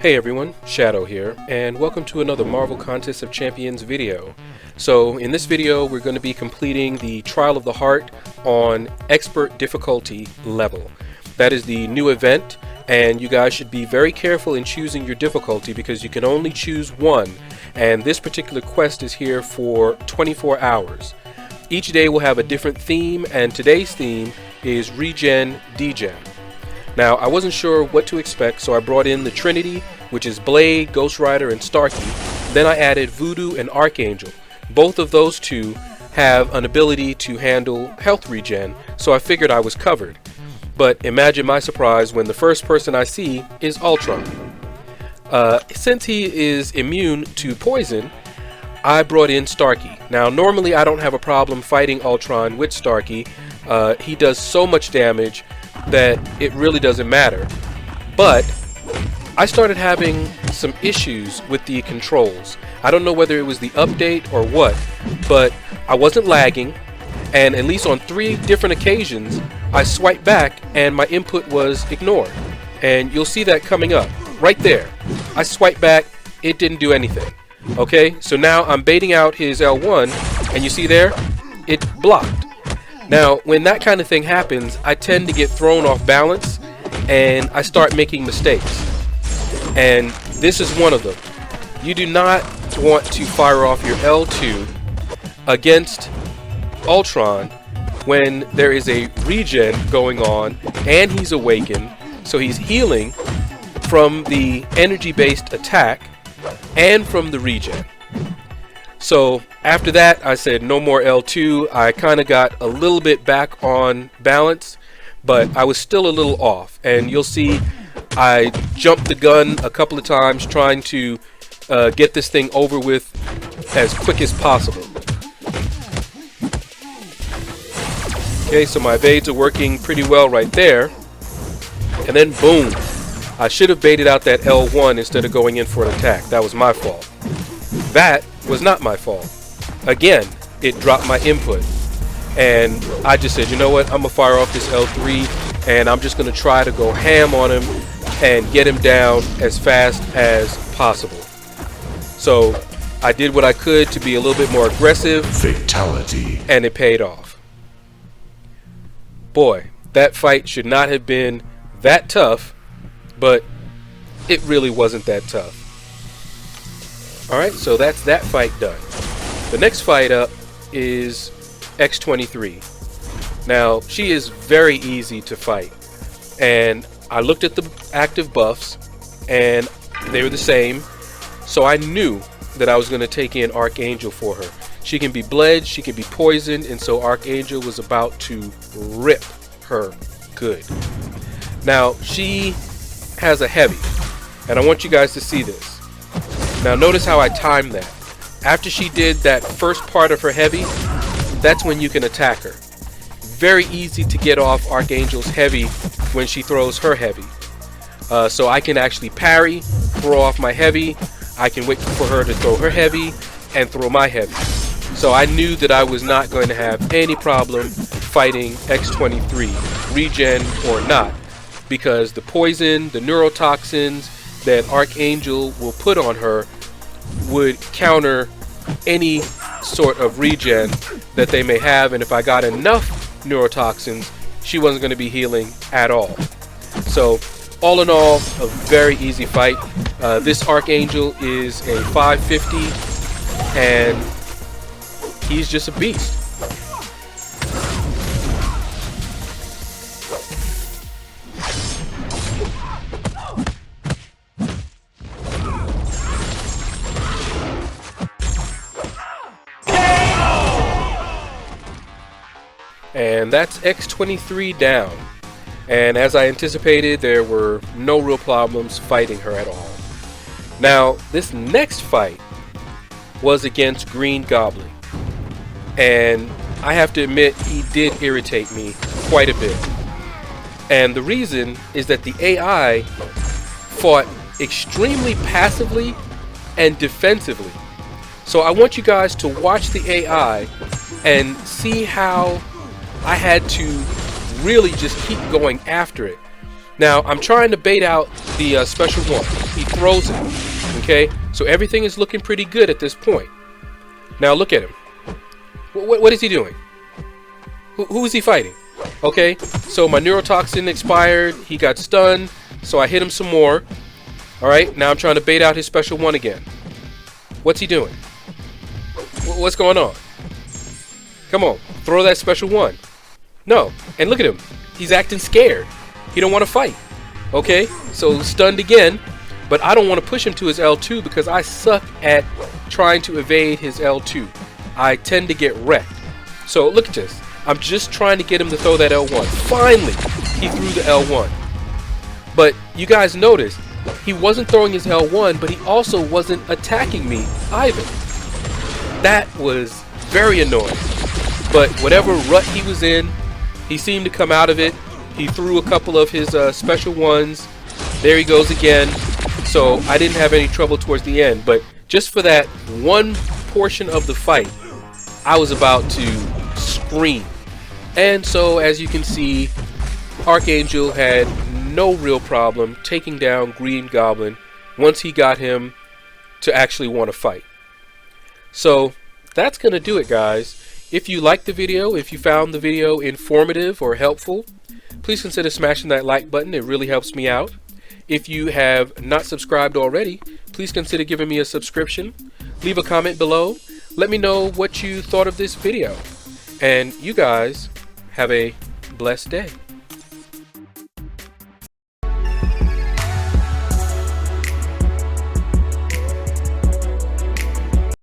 Hey everyone, Shaedow here, and welcome to another Marvel Contest of Champions video. So in this video we're going to be completing the Trial of the Heart on Expert Difficulty level. That is the new event, and you guys should be very careful in choosing your difficulty because you can only choose one, and this particular quest is here for 24 hours. Each day will have a different theme, and today's theme is Regen Degen. Now, I wasn't sure what to expect, so I brought in the Trinity, which is Blade, Ghost Rider, and Starkey. Then I added Voodoo and Archangel. Both of those two have an ability to handle health regen, so I figured I was covered. But imagine my surprise when the first person I see is Ultron. Since he is immune to poison, I brought in Starkey. Now, normally I don't have a problem fighting Ultron with Starkey. He does so much damage that it really doesn't matter. But I started having some issues with the controls. I don't know whether it was the update or what, but I wasn't lagging, and at least on 3 different occasions I swiped back and my input was ignored. And you'll see that coming up right there. I swiped back, it didn't do anything. Okay, so now I'm baiting out his L1, and you see there, it blocked. Now, when that kind of thing happens, I tend to get thrown off balance and I start making mistakes. And this is one of them. You do not want to fire off your L2 against Ultron when there is a regen going on and he's awakened, so he's healing from the energy-based attack and from the regen. So after that, I said no more L2. I kind of got a little bit back on balance, but I was still a little off. And you'll see I jumped the gun a couple of times trying to get this thing over with as quick as possible. Okay, so my evades are working pretty well right there. And then boom, I should have baited out that L1 instead of going in for an attack. That was my fault. That was not my fault. Again, it dropped my input, and I just said, you know what, I'm gonna fire off this L3 and I'm just gonna try to go ham on him and get him down as fast as possible. So I did what I could to be a little bit more aggressive. Fatality. And it paid off. Boy, that fight should not have been that tough, but it really wasn't that tough. Alright, so that's that fight done. The next fight up is X-23. Now, she is very easy to fight. And I looked at the active buffs, and they were the same. So I knew that I was going to take in Archangel for her. She can be bled, she can be poisoned, and so Archangel was about to rip her good. Now, she has a heavy, and I want you guys to see this. Now notice how I timed that. After she did that first part of her heavy, that's when you can attack her. Very easy to get off Archangel's heavy when she throws her heavy. So I can actually parry, throw off my heavy, I can wait for her to throw her heavy, and throw my heavy. So I knew that I was not going to have any problem fighting X-23, regen or not, because the poison, the neurotoxins that Archangel will put on her would counter any sort of regen that they may have, and if I got enough neurotoxins, she wasn't going to be healing at all. So all in all, a very easy fight. This Archangel is a 550 and he's just a beast. And that's X-23 down. And as I anticipated, there were no real problems fighting her at all. Now, this next fight was against Green Goblin. And I have to admit, he did irritate me quite a bit. And the reason is that the AI fought extremely passively and defensively. So I want you guys to watch the AI and see how I had to really just keep going after it. Now, I'm trying to bait out the special one. He throws it. Okay, so everything is looking pretty good at this point. Now look at him. What is he doing? Who is he fighting? Okay, so my neurotoxin expired. He got stunned, so I hit him some more. Alright, now I'm trying to bait out his special one again. What's he doing? What's going on? Come on, throw that special one. No, and look at him. He's acting scared. He don't want to fight. Okay, so stunned again, but I don't want to push him to his L2 because I suck at trying to evade his L2. I tend to get wrecked. So look at this. I'm just trying to get him to throw that L1. Finally, he threw the L1. But you guys notice, he wasn't throwing his L1, but he also wasn't attacking me either. That was very annoying. But whatever rut he was in, he seemed to come out of it. He threw a couple of his special ones. There he goes again. So I didn't have any trouble towards the end. But just for that one portion of the fight, I was about to scream. And so as you can see, Archangel had no real problem taking down Green Goblin once he got him to actually want to fight. So that's going to do it, guys. If you liked the video, if you found the video informative or helpful, please consider smashing that like button. It really helps me out. If you have not subscribed already, please consider giving me a subscription. Leave a comment below. Let me know what you thought of this video. And you guys have a blessed day.